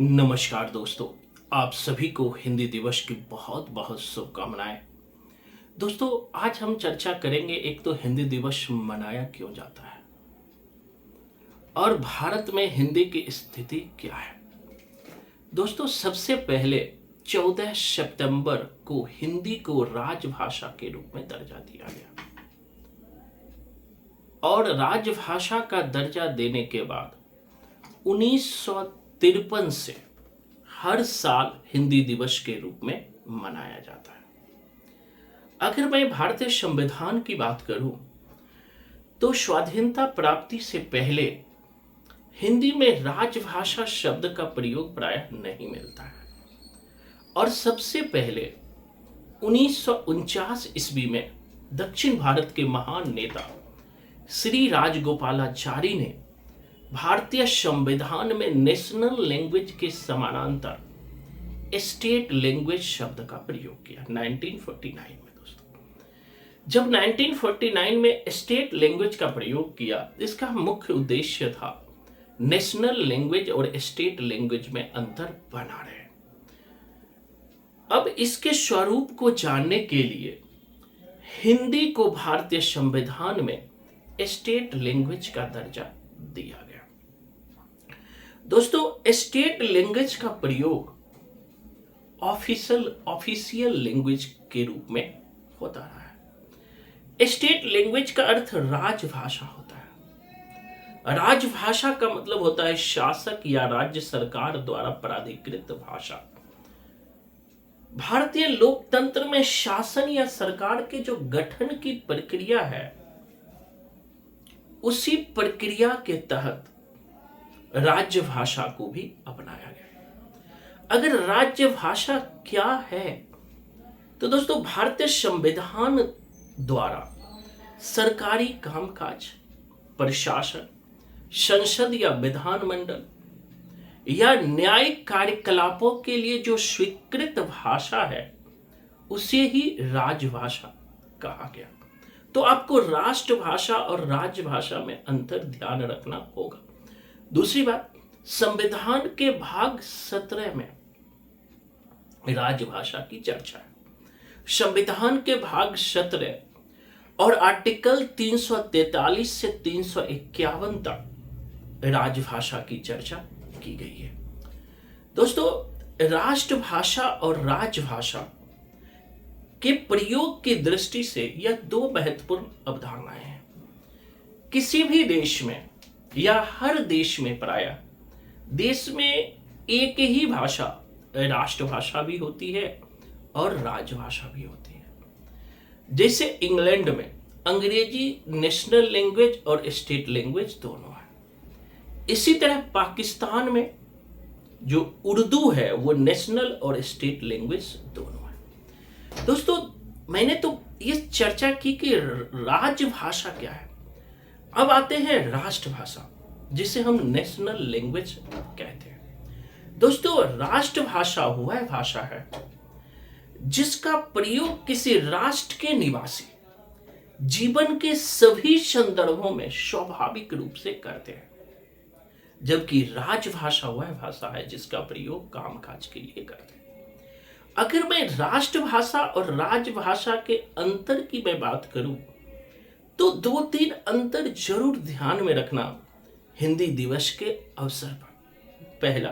नमस्कार दोस्तों, आप सभी को हिंदी दिवस की बहुत बहुत शुभकामनाएं। दोस्तों, आज हम चर्चा करेंगे एक तो हिंदी दिवस मनाया क्यों जाता है और भारत में हिंदी की स्थिति क्या है। दोस्तों, सबसे पहले 14 सितंबर को हिंदी को राजभाषा के रूप में दर्जा दिया गया और राजभाषा का दर्जा देने के बाद 1953 से हर साल हिंदी दिवस के रूप में मनाया जाता है। अगर मैं भारतीय संविधान की बात करूं तो स्वाधीनता प्राप्ति से पहले हिंदी में राजभाषा शब्द का प्रयोग प्रायः नहीं मिलता है और सबसे पहले 1949 ईस्वी में दक्षिण भारत के महान नेता श्री राजगोपालाचारी ने भारतीय संविधान में नेशनल लैंग्वेज के समानांतर स्टेट लैंग्वेज शब्द का प्रयोग किया 1949 में। दोस्तों, जब 1949 में स्टेट लैंग्वेज का प्रयोग किया, इसका मुख्य उद्देश्य था नेशनल लैंग्वेज और स्टेट लैंग्वेज में अंतर बना रहे। अब इसके स्वरूप को जानने के लिए हिंदी को भारतीय संविधान में स्टेट लैंग्वेज का दर्जा दिया गया। दोस्तों, स्टेट लैंग्वेज का प्रयोग ऑफिशियल लैंग्वेज के रूप में होता रहा है। स्टेट लैंग्वेज का अर्थ राजभाषा होता है। राजभाषा का मतलब होता है शासक या राज्य सरकार द्वारा प्राधिकृत भाषा। भारतीय लोकतंत्र में शासन या सरकार के जो गठन की प्रक्रिया है, उसी प्रक्रिया के तहत राज्य भाषा को भी अपनाया गया। अगर राज्य भाषा क्या है तो दोस्तों, भारतीय संविधान द्वारा सरकारी कामकाज, प्रशासन, संसद या विधानमंडल या न्यायिक कार्यकलापों के लिए जो स्वीकृत भाषा है, उसे ही राजभाषा कहा गया। तो आपको राष्ट्रभाषा और राजभाषा में अंतर ध्यान रखना होगा। दूसरी बात, संविधान के भाग 17 में राजभाषा की चर्चा है। संविधान के भाग 17 और आर्टिकल 343 से 351 तक राजभाषा की चर्चा की गई है। दोस्तों, राष्ट्रभाषा और राजभाषा के प्रयोग की दृष्टि से यह दो महत्वपूर्ण अवधारणाएं हैं। किसी भी देश में या हर देश में प्रायः देश में एक ही भाषा राष्ट्रभाषा भी होती है और राजभाषा भी होती है। जैसे इंग्लैंड में अंग्रेजी नेशनल लैंग्वेज और स्टेट लैंग्वेज दोनों है। इसी तरह पाकिस्तान में जो उर्दू है वो नेशनल और स्टेट लैंग्वेज दोनों है। दोस्तों, मैंने तो ये चर्चा की कि राजभाषा क्या है। अब आते हैं राष्ट्रभाषा, जिसे हम नेशनल लैंग्वेज कहते हैं। दोस्तों, राष्ट्रभाषा वह भाषा है जिसका प्रयोग किसी राष्ट्र के निवासी जीवन के सभी संदर्भों में स्वाभाविक रूप से करते हैं, जबकि राजभाषा वह भाषा है जिसका प्रयोग कामकाज के लिए करते हैं। अगर मैं राष्ट्रभाषा और राजभाषा के अंतर की मैं बात करूं तो 2-3 अंतर जरूर ध्यान में रखना हिंदी दिवस के अवसर पर। पहला,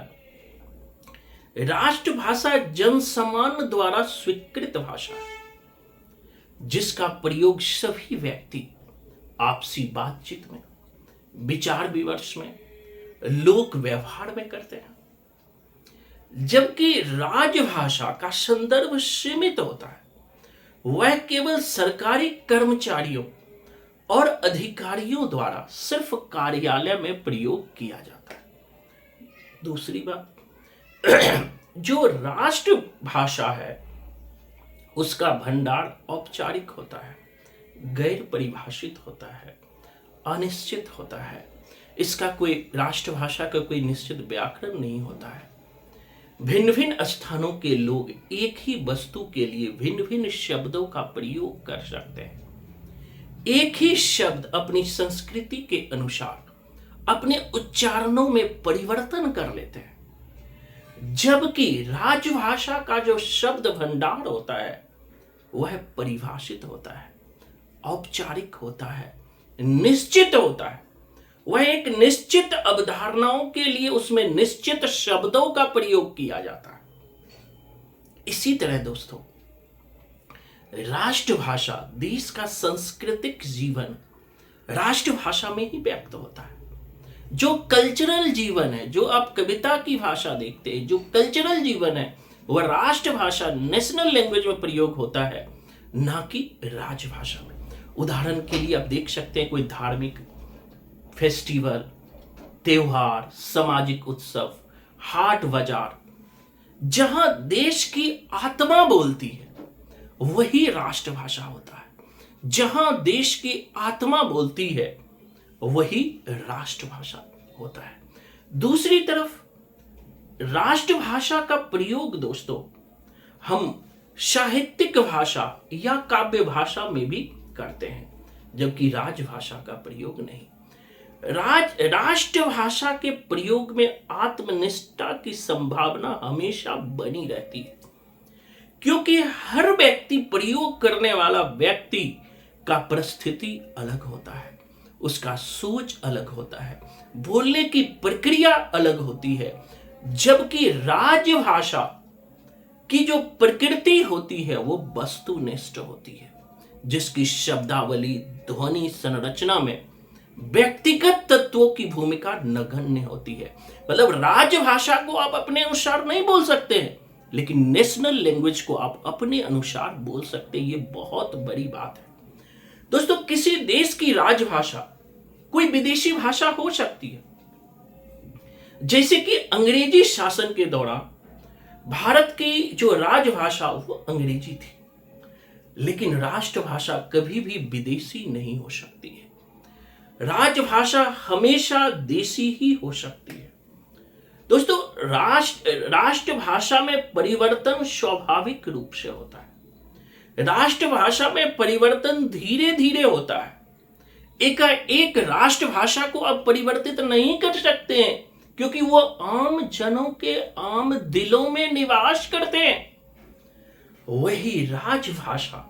राष्ट्रभाषा जनसामान्य द्वारा स्वीकृत भाषा है जिसका प्रयोग सभी व्यक्ति आपसी बातचीत में, विचार विमर्श में, लोक व्यवहार में करते हैं। जबकि राजभाषा का संदर्भ सीमित होता है, वह केवल सरकारी कर्मचारियों और अधिकारियों द्वारा सिर्फ कार्यालय में प्रयोग किया जाता है। दूसरी बात, जो राष्ट्रभाषा है उसका भंडार औपचारिक होता है, गैर परिभाषित होता है, अनिश्चित होता है। इसका कोई राष्ट्रभाषा का कोई निश्चित व्याकरण नहीं होता है। भिन्न भिन्न स्थानों के लोग एक ही वस्तु के लिए भिन्न भिन्न शब्दों का प्रयोग कर सकते हैं। एक ही शब्द अपनी संस्कृति के अनुसार अपने उच्चारणों में परिवर्तन कर लेते हैं। जबकि राजभाषा का जो शब्द भंडार होता है वह परिभाषित होता है, औपचारिक होता है, निश्चित होता है। वह एक निश्चित अवधारणाओं के लिए उसमें निश्चित शब्दों का प्रयोग किया जाता है। इसी तरह दोस्तों, राष्ट्रभाषा, देश का सांस्कृतिक जीवन राष्ट्रभाषा में ही व्यक्त होता है। जो कल्चरल जीवन है, जो आप कविता की भाषा देखते हैं, जो कल्चरल जीवन है, वह राष्ट्रभाषा, नेशनल लैंग्वेज में प्रयोग होता है, ना कि राजभाषा में। उदाहरण के लिए आप देख सकते हैं कोई धार्मिक फेस्टिवल, त्योहार, सामाजिक उत्सव, हाट बाजार, जहां देश की आत्मा बोलती है वही राष्ट्रभाषा होता है। जहां देश की आत्मा बोलती है वही राष्ट्रभाषा होता है। दूसरी तरफ राष्ट्रभाषा का प्रयोग दोस्तों हम साहित्यिक भाषा या काव्य भाषा में भी करते हैं, जबकि राजभाषा का प्रयोग नहीं। राष्ट्रभाषा के प्रयोग में आत्मनिष्ठा की संभावना हमेशा बनी रहती है, क्योंकि हर व्यक्ति, प्रयोग करने वाला व्यक्ति का परिस्थिति अलग होता है, उसका सोच अलग होता है, बोलने की प्रक्रिया अलग होती है। जबकि राजभाषा की जो प्रकृति होती है वो वस्तुनिष्ठ होती है, जिसकी शब्दावली, ध्वनि संरचना में व्यक्तिगत तत्वों की भूमिका नगण्य होती है। मतलब राजभाषा को आप अपने अनुसार नहीं बोल सकते हैं, लेकिन नेशनल लैंग्वेज को आप अपने अनुसार बोल सकते हैं। ये बहुत बड़ी बात है दोस्तों। किसी देश की राजभाषा कोई विदेशी भाषा हो सकती है, जैसे कि अंग्रेजी शासन के दौरान भारत की जो राजभाषा वो अंग्रेजी थी, लेकिन राष्ट्रभाषा कभी भी विदेशी नहीं हो सकती है। राजभाषा हमेशा देशी ही हो सकती है। दोस्तों, राष्ट्रभाषा में परिवर्तन स्वाभाविक रूप से होता है। राष्ट्रभाषा में परिवर्तन धीरे धीरे होता है। एक राष्ट्रभाषा को आप परिवर्तित नहीं कर सकते हैं, क्योंकि वो आम जनों के आम दिलों में निवास करते हैं। वही राजभाषा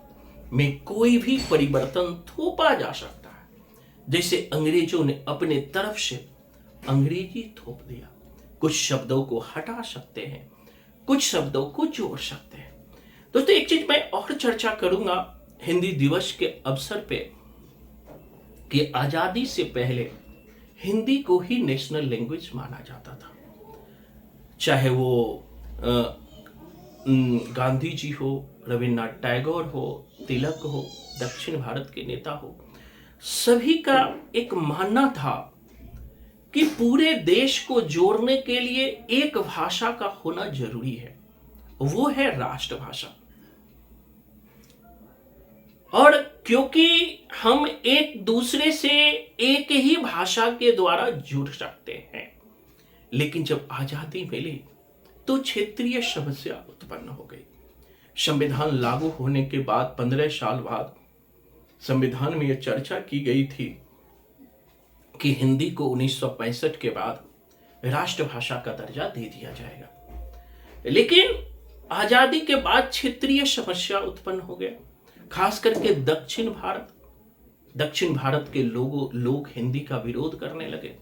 में कोई भी परिवर्तन थोपा जा सकता है। जैसे अंग्रेजों ने अपने तरफ से अंग्रेजी थोप दिया। कुछ शब्दों को हटा सकते हैं, कुछ शब्दों को जोड़ सकते हैं। दोस्तों, एक चीज मैं और चर्चा करूंगा हिंदी दिवस के अवसर पे, कि आजादी से पहले हिंदी को ही नेशनल लैंग्वेज माना जाता था। चाहे वो गांधी जी हो, रविन्द्रनाथ टैगोर हो, तिलक हो, दक्षिण भारत के नेता हो, सभी का एक मानना था कि पूरे देश को जोड़ने के लिए एक भाषा का होना जरूरी है, वो है राष्ट्रभाषा। और क्योंकि हम एक दूसरे से एक ही भाषा के द्वारा जुड़ सकते हैं, लेकिन जब आजादी मिली तो क्षेत्रीय समस्या उत्पन्न हो गई। संविधान लागू होने के बाद 15 साल बाद संविधान में यह चर्चा की गई थी कि हिंदी को 1965 के बाद राष्ट्रभाषा का दर्जा दे दिया जाएगा। लेकिन आजादी के बाद क्षेत्रीय समस्या उत्पन्न हो गया। खास करके दक्षिण भारत के लोग हिंदी का विरोध करने लगे,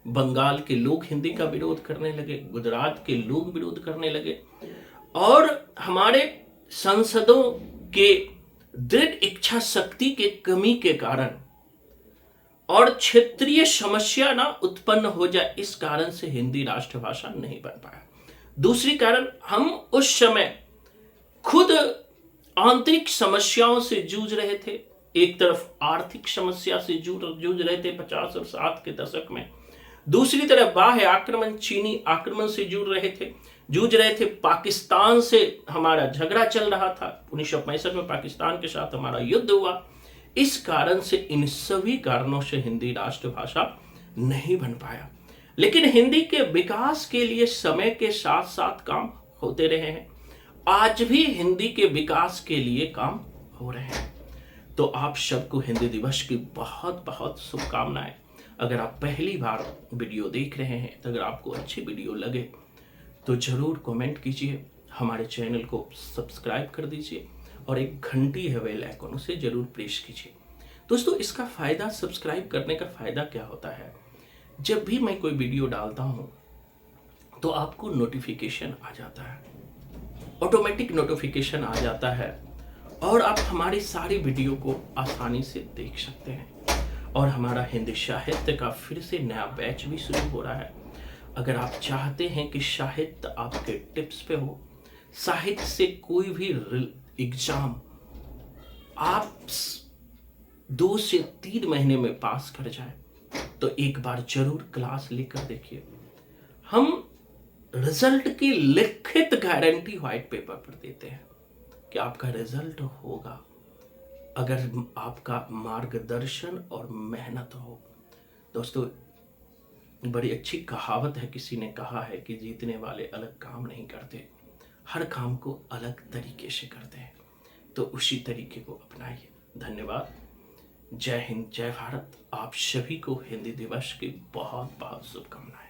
बंगाल के लोग हिंदी का विरोध करने लगे, गुजरात के लोग विरोध करने लगे, और हमारे सांसदों के दृढ़ इच्छा शक्ति के कमी के कारण और क्षेत्रीय समस्या ना उत्पन्न हो जाए, इस कारण से हिंदी राष्ट्रभाषा नहीं बन पाया। दूसरी कारण, हम उस समय खुद आंतरिक समस्याओं से जूझ रहे थे। एक तरफ आर्थिक समस्या से जूझ रहे थे 50 और 60 के दशक में, दूसरी तरफ बाह्य आक्रमण, चीनी आक्रमण से जूझ रहे थे। पाकिस्तान से हमारा झगड़ा चल रहा था, 1965 में पाकिस्तान के साथ हमारा युद्ध हुआ। इस कारण से, इन सभी कारणों से हिंदी राष्ट्रभाषा नहीं बन पाया। लेकिन हिंदी के विकास के लिए समय के साथ साथ काम होते रहे हैं। आज भी हिंदी के विकास के लिए काम हो रहे हैं। तो आप सबको हिंदी दिवस की बहुत बहुत शुभकामनाएं। अगर आप पहली बार वीडियो देख रहे हैं, तो अगर आपको अच्छी वीडियो लगे तो ज़रूर कमेंट कीजिए, हमारे चैनल को सब्सक्राइब कर दीजिए और एक घंटी है बेल आइकन उसे ज़रूर प्रेस कीजिए। दोस्तों, इसका फ़ायदा, सब्सक्राइब करने का फ़ायदा क्या होता है, जब भी मैं कोई वीडियो डालता हूँ तो आपको नोटिफिकेशन आ जाता है, ऑटोमेटिक नोटिफिकेशन आ जाता है और आप हमारी सारी वीडियो को आसानी से देख सकते हैं। और हमारा हिंदी साहित्य का फिर से नया बैच भी शुरू हो रहा है। अगर आप चाहते हैं कि साहित्य आपके टिप्स पे हो, साहित्य से कोई भी एग्जाम आप 2 से 3 महीने में पास कर जाए, तो एक बार जरूर क्लास लेकर देखिए। हम रिजल्ट की लिखित गारंटी व्हाइट पेपर पर देते हैं कि आपका रिजल्ट होगा अगर आपका मार्गदर्शन और मेहनत हो। दोस्तों, बड़ी अच्छी कहावत है, किसी ने कहा है कि जीतने वाले अलग काम नहीं करते, हर काम को अलग तरीके से करते हैं। तो उसी तरीके को अपनाइए। धन्यवाद। जय हिंद, जय भारत। आप सभी को हिंदी दिवस की बहुत बहुत शुभकामनाएं।